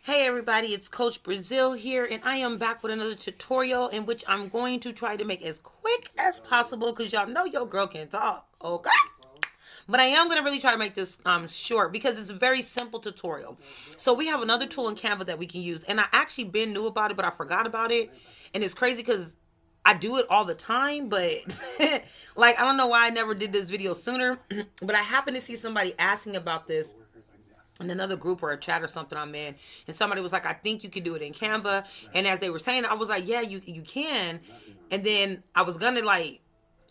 Hey everybody, it's Coach Brazil here, and I am back with another tutorial in which I'm going to try to make as quick as possible because y'all know your girl can talk, okay? But I am going to really try to make this short because it's a very simple tutorial. So we have another tool in Canva that we can use, and I actually been knew about it, but I forgot about it, and it's crazy because I do it all the time, but like I don't know why I never did this video sooner, but I happened to see somebody asking about this in another group or a chat or something I'm in, and somebody was like, I think you can do it in Canva. And as they were saying, I was like, yeah, you can. And then I was gonna like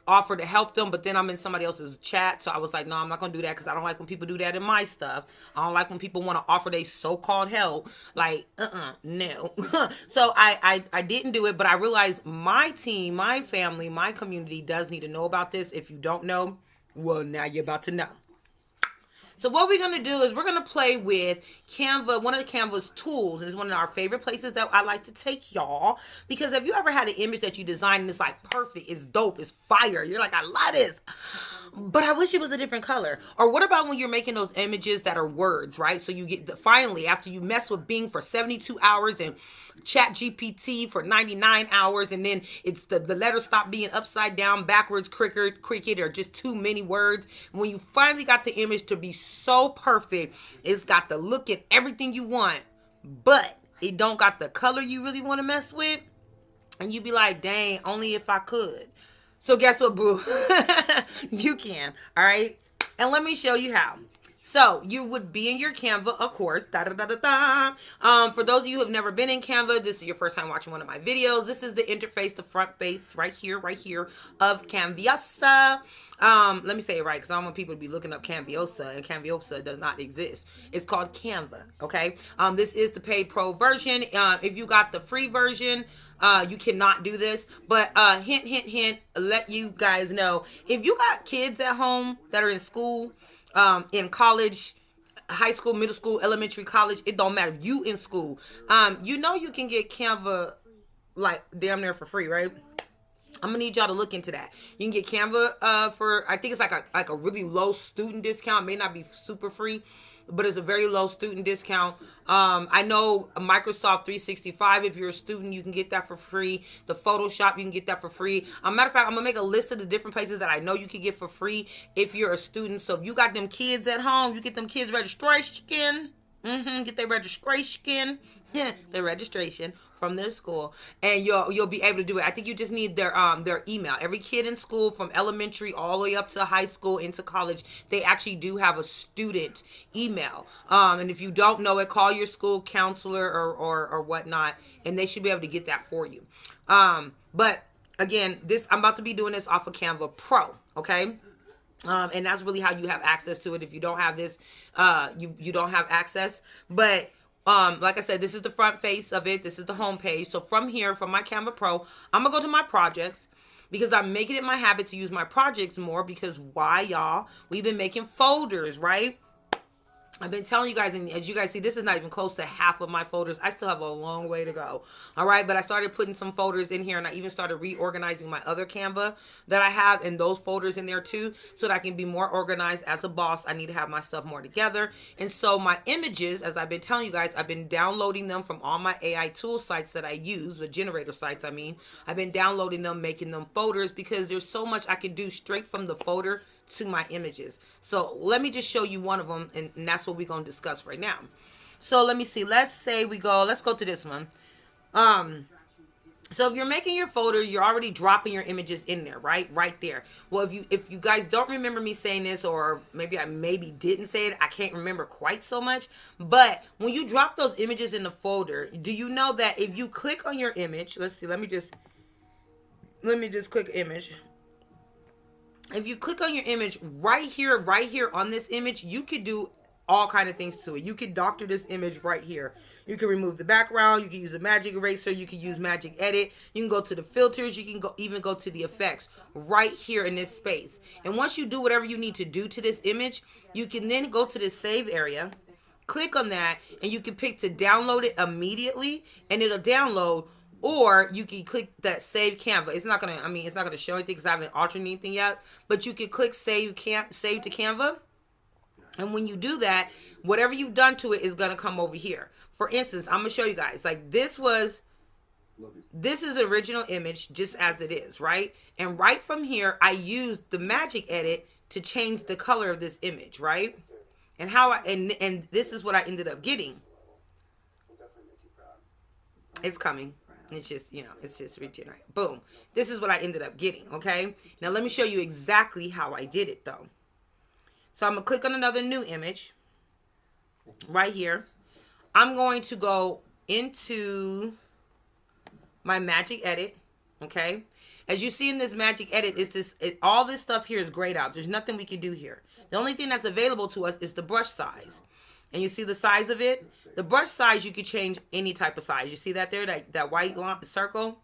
offer to help them, but then I'm in somebody else's chat, so I was like, no, I'm not gonna do that because I don't like when people do that in my stuff. I don't like when people want to offer their so-called help. Like, no. So I didn't do it, but I realized my team, my family, my community does need to know about this. If you don't know, well, now you're about to know. So what we're going to do is we're going to play with Canva, one of the Canva's tools. And it's one of our favorite places that I like to take y'all. Because have you ever had an image that you designed and it's like perfect, it's dope, it's fire. You're like, I love this, but I wish it was a different color. Or what about when you're making those images that are words, right? So you get finally, after you mess with Bing for 72 hours and Chat GPT for 99 hours, and then it's the letters stop being upside down, backwards, cricket, or just too many words. When you finally got the image to be so perfect, it's got the look and everything you want, but it don't got the color you really want to mess with, and you be like, dang, only if I could. So guess what, boo? You can, all right? And let me show you how. So you would be in your Canva, of course. For those of you who have never been in Canva, this is your first time watching one of my videos. This is the interface, the front face right here of Canviosa. Let me say it right because I don't want people to be looking up Canviosa, and Canviosa does not exist. It's called Canva, okay? This is the paid pro version. If you got the free version, you cannot do this, but hint, let you guys know, if you got kids at home that are in school, in college, high school, middle school, elementary, college, it don't matter. If you in school, you know you can get Canva like damn near for free, right? I'm gonna need y'all to look into that. You can get Canva for, I think it's like a really low student discount. It may not be super free, but it's a very low student discount. I know Microsoft 365, if you're a student, you can get that for free. The Photoshop, you can get that for free. Matter of fact, I'm gonna make a list of the different places that I know you can get for free if you're a student. So if you got them kids at home, you get them kids registration. Get their registration. Their registration from their school, and you'll be able to do it. I think you just need their email. Every kid in school, from elementary all the way up to high school into college, they actually do have a student email. And if you don't know it, call your school counselor or whatnot, and they should be able to get that for you. But again, I'm about to be doing this off of Canva Pro, okay? And that's really how you have access to it. If you don't have this, you don't have access. But like I said, this is the front face of it. This is the home page. So from here, from my Canva Pro, I'm gonna go to my projects because I'm making it my habit to use my projects more. Because why, y'all? We've been making folders, right? I've been telling you guys, and as you guys see, this is not even close to half of my folders. I still have a long way to go. All right, but I started putting some folders in here, and I even started reorganizing my other Canva that I have, and those folders in there too, so that I can be more organized. As a boss, I need to have my stuff more together. And so my images, as I've been telling you guys, I've been downloading them from all my AI tool sites that I use, the generator sites, I mean. I've been downloading them, making them folders, because there's so much I can do straight from the folder to my images. So let me just show you one of them, and that's what we're going to discuss right now. So let me see. Let's go to this one. So if you're making your folder, you're already dropping your images in there, right there. Well, if you guys don't remember me saying this, or maybe I didn't say it, I can't remember quite so much, but when you drop those images in the folder, do you know that if you click on your image, let's see, let me just click image. If you click on your image right here on this image, you could do all kind of things to it. You could doctor this image right here. You can remove the background. You can use a magic eraser. You can use magic edit. You can go to the filters. You can even go to the effects right here in this space. And once you do whatever you need to do to this image, you can then go to the save area, click on that, and you can pick to download it immediately, and it'll download. Or you can click that save Canva. It's not gonna show anything because I haven't altered anything yet. But you can click save to Canva. And when you do that, whatever you've done to it is gonna come over here. For instance, I'm going to show you guys. Like this is the original image just as it is, right? And right from here, I used the magic edit to change the color of this image, right? And and this is what I ended up getting. It's coming. It's just, it's just regenerate. Boom. This is what I ended up getting, okay? Now let me show you exactly how I did it though. So I'm going to click on another new image right here. I'm going to go into my magic edit, okay? As you see in this magic edit, all this stuff here is grayed out. There's nothing we can do here. The only thing that's available to us is the brush size. And you see the size of it? The brush size, you can change any type of size. You see that there, that white circle?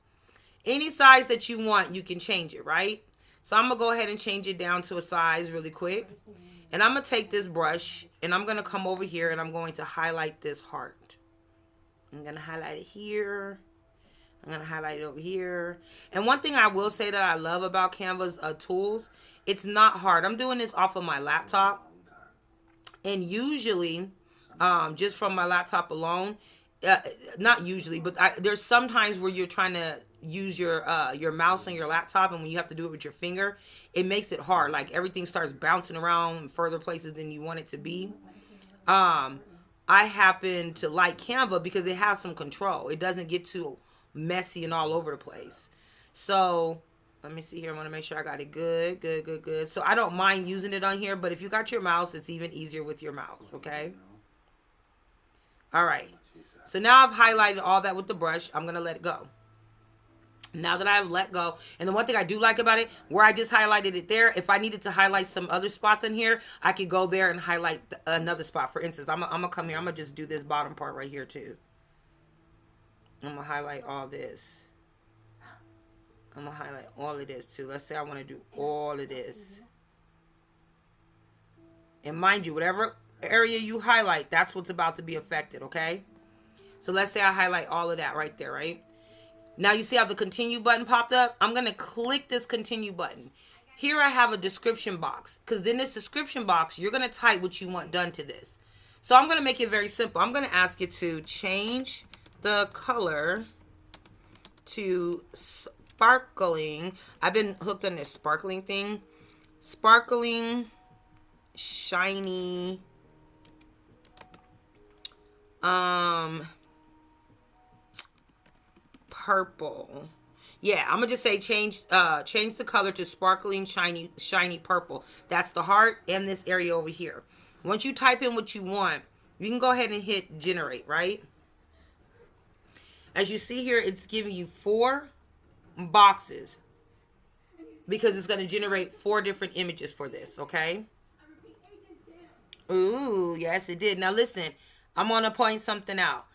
Any size that you want, you can change it, right? So I'm going to go ahead and change it down to a size really quick. And I'm going to take this brush, and I'm going to come over here, and I'm going to highlight this heart. I'm going to highlight it here. I'm going to highlight it over here. And one thing I will say that I love about Canva's tools, it's not hard. I'm doing this off of my laptop. And usually, just from my laptop alone, not usually, but there's some times where you're trying to use your mouse on your laptop, and when you have to do it with your finger, it makes it hard. Like everything starts bouncing around in further places than you want it to be. I happen to like Canva because it has some control. It doesn't get too messy and all over the place. So let me see here. I want to make sure I got it good. So I don't mind using it on here, but if you got your mouse, it's even easier with your mouse, okay? All right. So now I've highlighted all that with the brush. I'm going to let it go. Now that I've let go, and the one thing I do like about it, where I just highlighted it there, if I needed to highlight some other spots in here, I could go there and highlight another spot. For instance, I'm going to come here. I'm going to just do this bottom part right here too. I'm going to highlight all this. I'm going to highlight all of this too. Let's say I want to do all of this. And mind you, whatever area you highlight, that's what's about to be affected, okay? So let's say I highlight all of that right there, right? Now you see how the continue button popped up? I'm going to click this continue button. Here I have a description box, because in this description box, you're going to type what you want done to this. So I'm going to make it very simple. I'm going to ask it to change the color to sparkling. I've been hooked on this sparkling thing. Sparkling, shiny, purple. Yeah, I'm gonna just say change the color to sparkling, shiny purple. That's the heart and this area over here. Once you type in what you want, you can go ahead and hit generate, right? As you see here, it's giving you 4 boxes because it's going to generate 4 different images for this, okay? Ooh, yes, it did. Now listen, I'm going to point something out.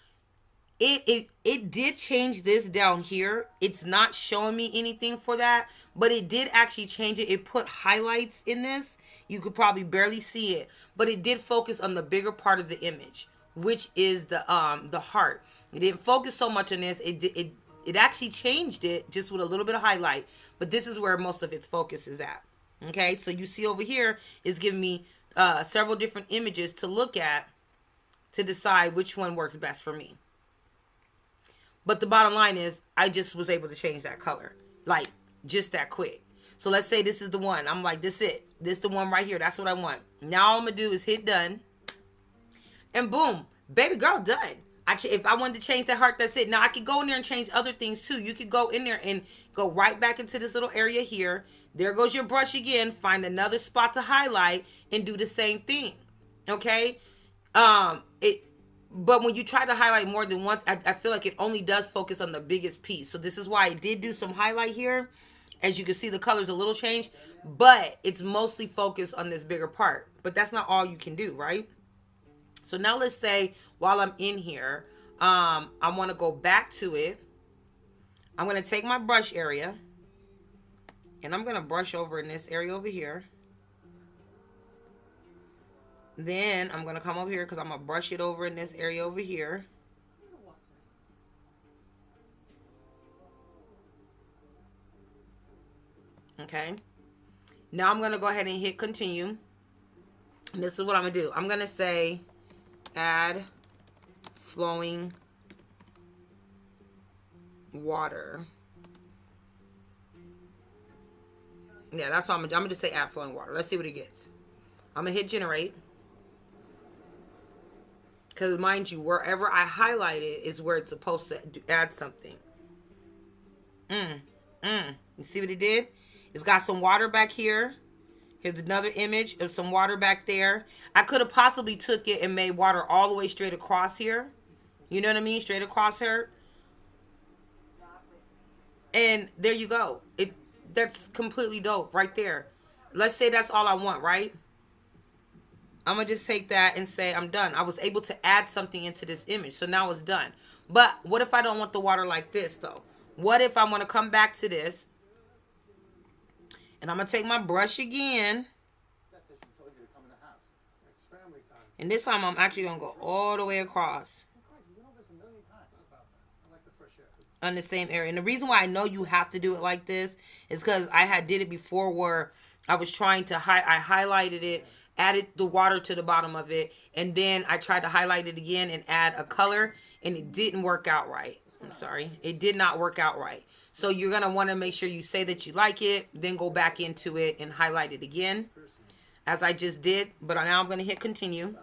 It did change this down here. It's not showing me anything for that, but it did actually change it. It put highlights in this. You could probably barely see it, but it did focus on the bigger part of the image, which is the heart. It didn't focus so much on this. It actually changed it just with a little bit of highlight, but this is where most of its focus is at. Okay, so you see over here is giving me several different images to look at to decide which one works best for me. But the bottom line is I just was able to change that color, like just that quick. So let's say this is the one. I'm like, this it. This the one right here. That's what I want. Now all I'm going to do is hit done. And boom, baby girl, done. If I wanted to change the heart, that's it. Now I could go in there and change other things too. You could go in there and go right back into this little area here. There goes your brush again. Find another spot to highlight and do the same thing. Okay? But when you try to highlight more than once, I feel like it only does focus on the biggest piece. So this is why I did do some highlight here. As you can see, the color's a little changed, but it's mostly focused on this bigger part. But that's not all you can do, right? So now let's say while I'm in here, I want to go back to it. I'm going to take my brush area and I'm going to brush over in this area over here. Then I'm going to come over here because I'm going to brush it over in this area over here. Okay. Now I'm going to go ahead and hit continue. And this is what I'm going to do. I'm going to say add flowing water. Yeah, that's what I'm gonna just say add flowing water. Let's see what it gets. I'm gonna hit generate. Because mind you, wherever I highlight it is where it's supposed to add something. You see what it did? It's got some water back here. Here's another image of some water back there. I could have possibly took it and made water all the way straight across here. You know what I mean? Straight across her. And there you go. That's completely dope right there. Let's say that's all I want, right? I'm going to just take that and say I'm done. I was able to add something into this image. So now it's done. But what if I don't want the water like this, though? What if I want to come back to this? And I'm going to take my brush again. And this time I'm actually going to go all the way across on the same area. And the reason why I know you have to do it like this is because I did it before where I was trying to I highlighted it, added the water to the bottom of it, and then I tried to highlight it again and add a color, and it didn't work out right. I'm sorry. It did not work out right. So you're going to want to make sure you say that you like it, then go back into it and highlight it again, as I just did. But now I'm going to hit continue,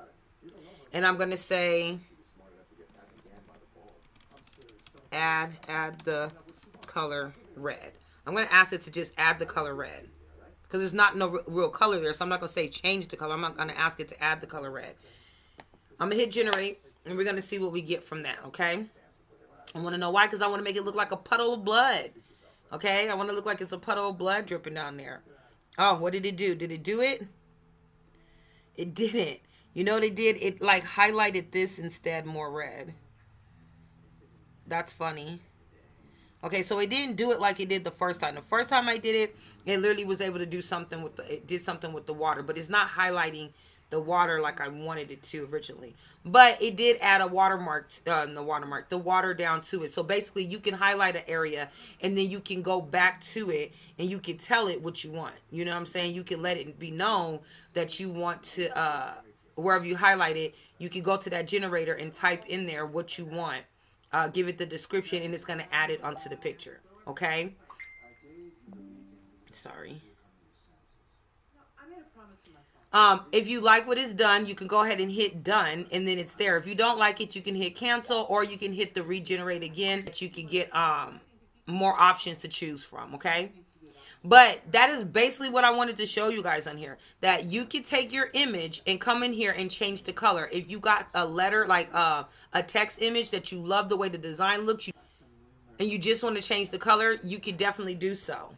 and I'm going to say add the color red. I'm going to ask it to just add the color red because there's not no real color there. So I'm not going to say change the color. I'm not going to ask it to add the color red. I'm going to hit generate, and we're going to see what we get from that, okay? I want to know why, because I want to make it look like a puddle of blood. Okay, I want to look like it's a puddle of blood dripping down there. Oh, what did it do? Did it do it? It didn't. You know what it did? It like highlighted this instead more red. That's funny. Okay, so it didn't do it like it did the first time. The first time I did it, it literally was able to do something with it did something with the water, but it's not highlighting the water like I wanted it to originally. But it did add a watermark, the water down to it. So basically you can highlight an area and then you can go back to it and you can tell it what you want. You know what I'm saying? You can let it be known that you want to, wherever you highlight it, you can go to that generator and type in there what you want. Give it the description and it's going to add it onto the picture. Okay? Sorry. If you like what is done, you can go ahead and hit done, and then it's there. If you don't like it, you can hit cancel, or you can hit the regenerate again. That you can get more options to choose from, okay? But that is basically what I wanted to show you guys on here. That you can take your image and come in here and change the color. If you got a letter, like a text image that you love the way the design looks, and you just want to change the color, you can definitely do so.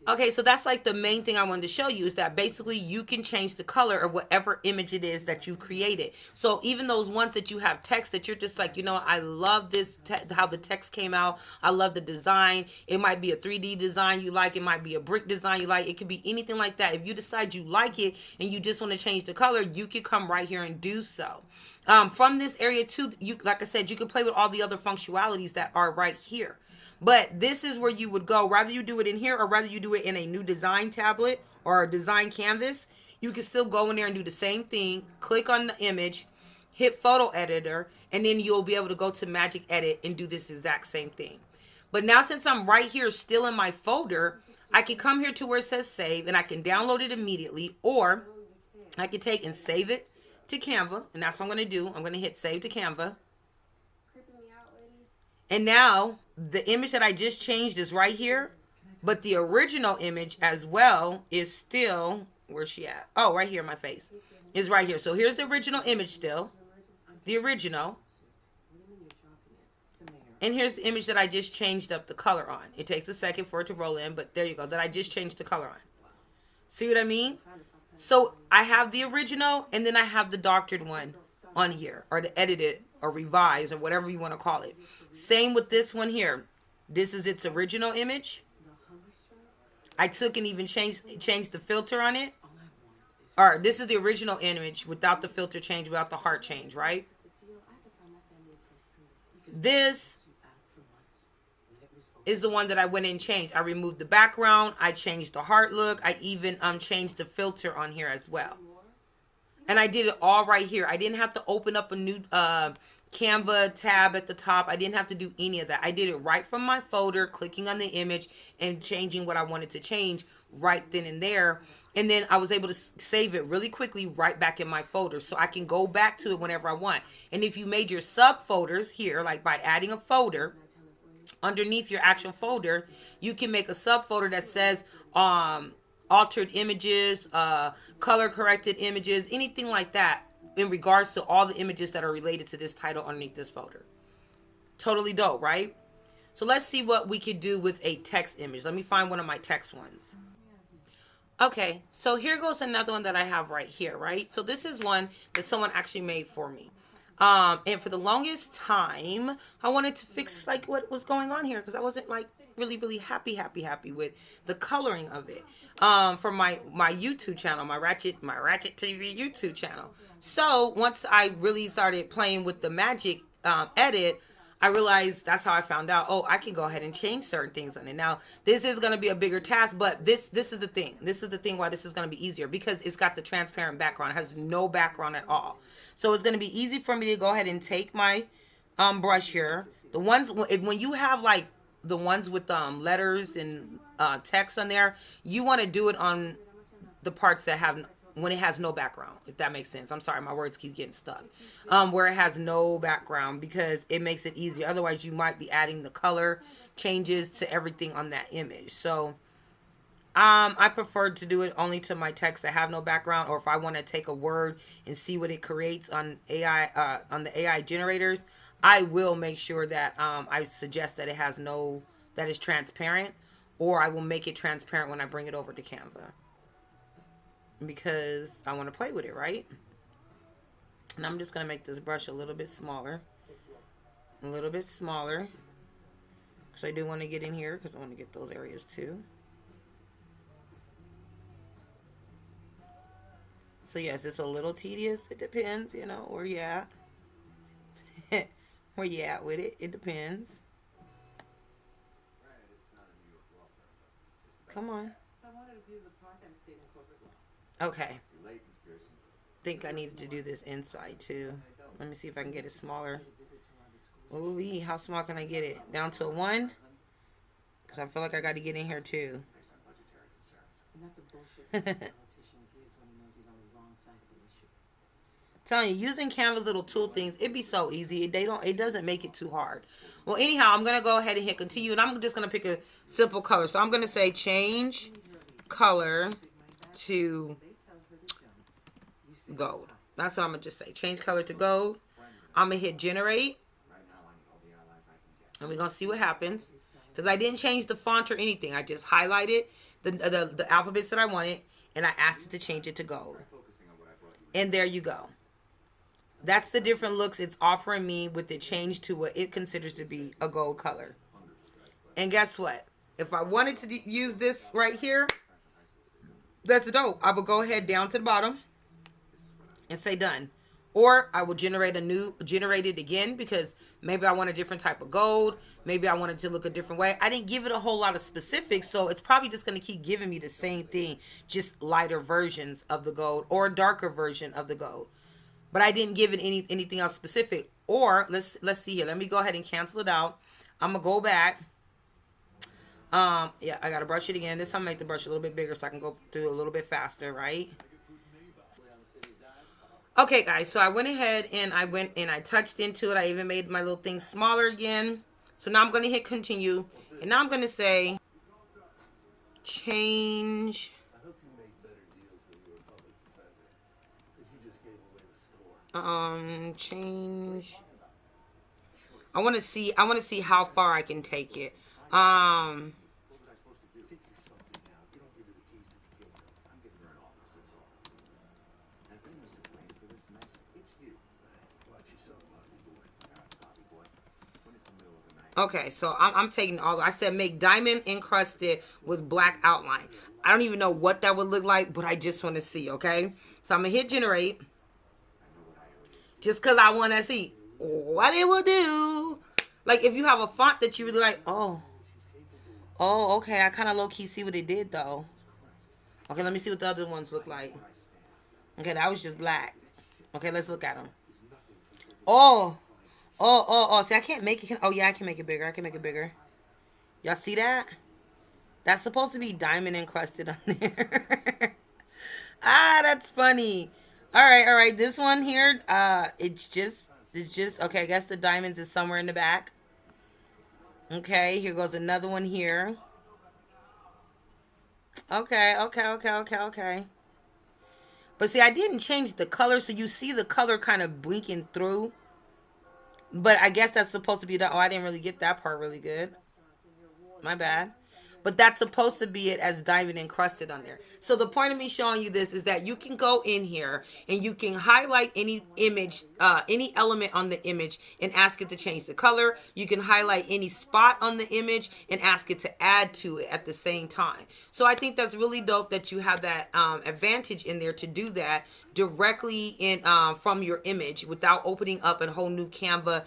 Okay, so that's like the main thing I wanted to show you is that basically you can change the color of whatever image it is that you created. So even those ones that you have text that you're just like, you know, I love this, how the text came out. I love the design. It might be a 3D design you like. It might be a brick design you like. It could be anything like that. If you decide you like it and you just want to change the color, you can come right here and do so. From this area too, you, like I said, you can play with all the other functionalities that are right here. But this is where you would go, rather you do it in here or rather you do it in a new design tablet or a design canvas, you can still go in there and do the same thing. Click on the image, hit photo editor, and then you'll be able to go to magic edit and do this exact same thing. But now since I'm right here still in my folder, I can come here to where it says save and I can download it immediately, or I can take and save it to Canva, and that's what I'm going to do. I'm going to hit save to Canva. And now the image that I just changed is right here, but the original image as well is still, where's she at? Oh, right here, my face is right here. So here's the original image still, the original. And here's the image that I just changed up the color on. It takes a second for it to roll in, but there you go, that I just changed the color on. See what I mean? So I have the original and then I have the doctored one on here, or the edited or revised or whatever you want to call it. Same with this one here. This is its original image. I took and even changed the filter on it. Or this is the original image without the filter change, without the heart change, right? This is the one that I went and changed. I removed the background. I changed the heart look. I even changed the filter on here as well. And I did it all right here. I didn't have to open up a new Canva tab at the top. I didn't have to do any of that. I did it right from my folder, clicking on the image and changing what I wanted to change right then and there. And then I was able to save it really quickly right back in my folder, so I can go back to it whenever I want. And if you made your subfolders here, like by adding a folder underneath your actual folder, you can make a subfolder that says altered images, color corrected images, anything like that in regards to all the images that are related to this title underneath this folder. Totally dope, right? So let's see what we could do with a text image. Let me find one of my text ones. Okay, so here goes another one that I have right here, right? So this is one that someone actually made for me. And for the longest time, I wanted to fix like what was going on here because I wasn't like really happy with the coloring of it. For my YouTube channel, my Ratchet TV YouTube channel. So once I really started playing with the magic edit, I realized that's how I found out, oh, I can go ahead and change certain things on it. Now, this is going to be a bigger task, but this is the thing. This is the thing why this is going to be easier, because it's got the transparent background. It has no background at all. So it's going to be easy for me to go ahead and take my brush here. The ones, when you have like the ones with letters and text on there, you want to do it on the parts that have, when it has no background, if that makes sense. I'm sorry, my words keep getting stuck. Where it has no background, because it makes it easier. Otherwise, you might be adding the color changes to everything on that image. So I prefer to do it only to my text that have no background, or if I want to take a word and see what it creates on AI, on the AI generators, I will make sure that I suggest that it has no, that is transparent, or I will make it transparent when I bring it over to Canva, because I want to play with it, right? And I'm just going to make this brush a little bit smaller. A little bit smaller. Because I do want to get in here, because I want to get those areas too. So yes, it's a little tedious. It depends, you know, where you at. Where you at with it. It depends. Come on. Okay. Think I needed to do this inside too. Let me see if I can get it smaller. Ooh, how small can I get it? Down to a 1? Because I feel like I got to get in here too. Telling you, using Canva's little tool things, it'd be so easy. It doesn't make it too hard. Well, anyhow, I'm gonna go ahead and hit continue, and I'm just gonna pick a simple color. So I'm gonna say change color to gold. That's what I'm gonna just say. Change color to gold. I'm gonna hit generate, and we're gonna see what happens. Because I didn't change the font or anything. I just highlighted the alphabets that I wanted, and I asked it to change it to gold. And there you go. That's the different looks it's offering me with the change to what it considers to be a gold color. And guess what? If I wanted to use this right here, that's dope. I will go ahead down to the bottom and say done. Or I will generate it again, because maybe I want a different type of gold. Maybe I want it to look a different way. I didn't give it a whole lot of specifics, so it's probably just going to keep giving me the same thing, just lighter versions of the gold or a darker version of the gold. But I didn't give it anything else specific. Or let's see here. Let me go ahead and cancel it out. I'm gonna go back. Yeah, I gotta brush it again. This time I make the brush a little bit bigger so I can go through a little bit faster, right? Okay, guys. So I went ahead and I touched into it. I even made my little thing smaller again. So now I'm gonna hit continue, and now I'm gonna say change. Change. I want to see how far I can take it. Okay, so I'm taking all. I said make diamond encrusted with black outline. I don't even know what that would look like, but I just want to see. Okay, so I'm gonna hit generate. Just because I want to see what it will do. Like, if you have a font that you really like, oh, okay, I kind of low-key see what it did, though. Okay, let me see what the other ones look like. Okay, that was just black. Okay, let's look at them. Oh, oh. See, I can't make it. Oh, yeah, I can make it bigger. I can make it bigger. Y'all see that? That's supposed to be diamond encrusted on there. Ah, that's funny. All right. This one here, it's just okay. I guess the diamonds is somewhere in the back. Okay, here goes another one here. Okay. But see, I didn't change the color, so you see the color kind of blinking through. But I guess that's supposed to be the. Oh, I didn't really get that part really good. My bad. But that's supposed to be it as diamond encrusted on there. So the point of me showing you this is that you can go in here and you can highlight any image, any element on the image and ask it to change the color. You can highlight any spot on the image and ask it to add to it at the same time. So I think that's really dope that you have that advantage in there to do that directly in from your image without opening up a whole new Canva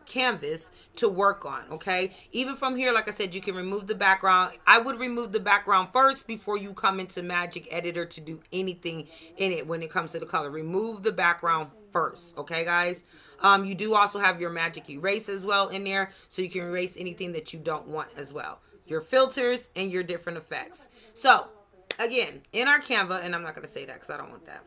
canvas to work on. Okay, even from here, like I said, you can remove the background. I would remove the background first before you come into Magic Editor to do anything in it. When it comes to the color, remove the background first. Okay, guys. You do also have your Magic Erase as well in there, so you can erase anything that you don't want as well, your filters and your different effects. So again, in our Canva, and I'm not going to say that because I don't want that.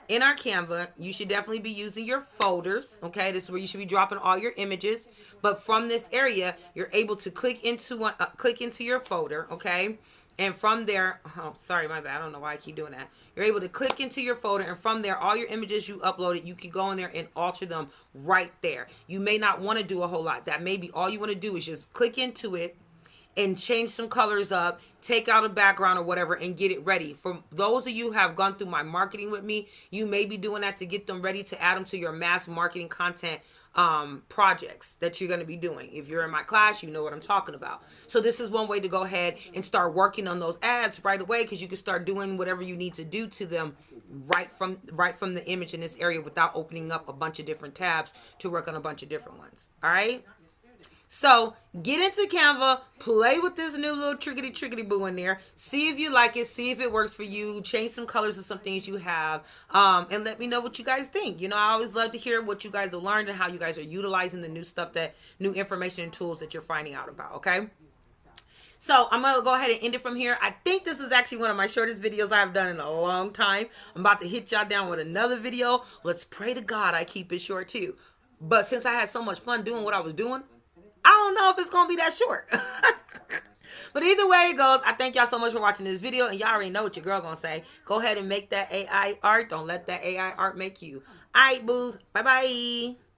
In our Canva, you should definitely be using your folders. Okay, this is where you should be dropping all your images. But from this area, you're able to click into your folder. Okay, and from there, oh, sorry, my bad. I don't know why I keep doing that. You're able to click into your folder, and from there, all your images you uploaded, you can go in there and alter them right there. You may not want to do a whole lot. That may be all you want to do is just click into it and change some colors up, take out a background or whatever, and get it ready. For those of you who have gone through my marketing with me, you may be doing that to get them ready to add them to your mass marketing content projects that you're going to be doing. If you're in my class, you know what I'm talking about. So this is one way to go ahead and start working on those ads right away, because you can start doing whatever you need to do to them right from the image in this area without opening up a bunch of different tabs to work on a bunch of different ones. All right. So get into Canva, play with this new little trickety boo in there. See if you like it. See if it works for you. Change some colors of some things you have, and let me know what you guys think. You know, I always love to hear what you guys have learned and how you guys are utilizing the new stuff, that new information and tools that you're finding out about. Okay. So I'm going to go ahead and end it from here. I think this is actually one of my shortest videos I've done in a long time. I'm about to hit y'all down with another video. Let's pray to God I keep it short too. But since I had so much fun doing what I was doing, I don't know if it's going to be that short. But either way it goes, I thank y'all so much for watching this video. And y'all already know what your girl going to say. Go ahead and make that AI art. Don't let that AI art make you. All right, boos. Bye-bye.